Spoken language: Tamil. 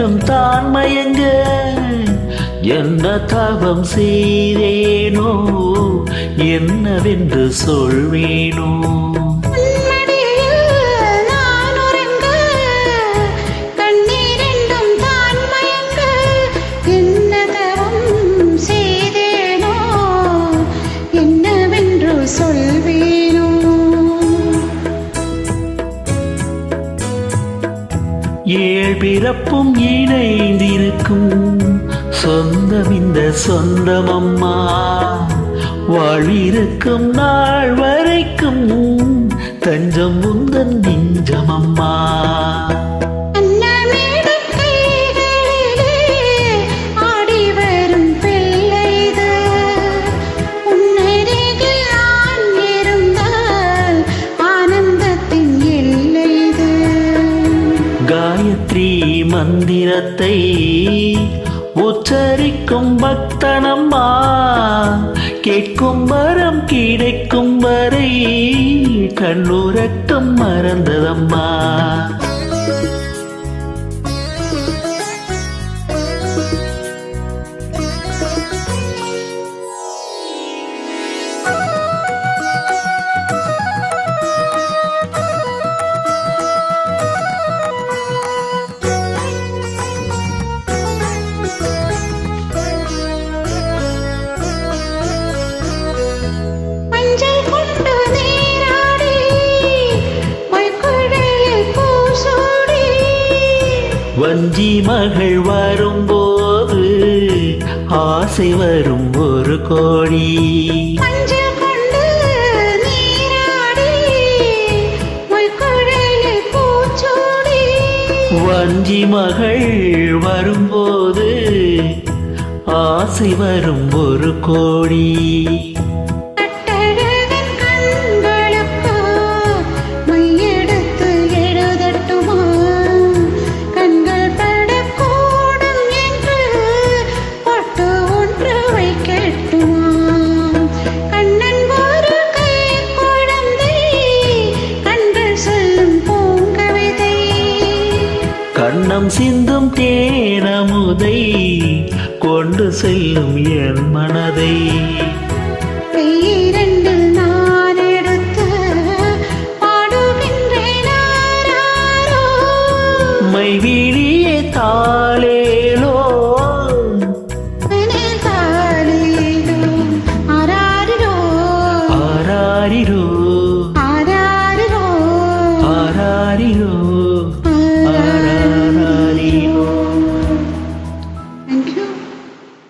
இரண்டும் தான் மயங்க என்ன தவம் செய்தேனோ என்னவென்று சொல்வேனோ ஏழ் பிறப்பும் இணைந்திருக்கும் சொந்தம் இந்த சொந்தமம்மா வாழ்விருக்கும் நாள் வரைக்கும் தஞ்சம் உந்தன் நெஞ்சமம்மா காயத்ரி மந்திரத்தை உச்சரிக்கும் பக்தனம்மா கேட்கும் வரம் கிடைக்கும் வரை கண்ணுறக்கம் மறந்ததம்மா வஞ்சி மகள் வரும்போது ஆசை வரும் ஒரு கோடி வஞ்சி மகள் வரும்போது ஆசை வரும் ஒரு கோடி கண்ணம் சிந்தும் தேனமுதை கொண்டு செல்லும் என் மனதை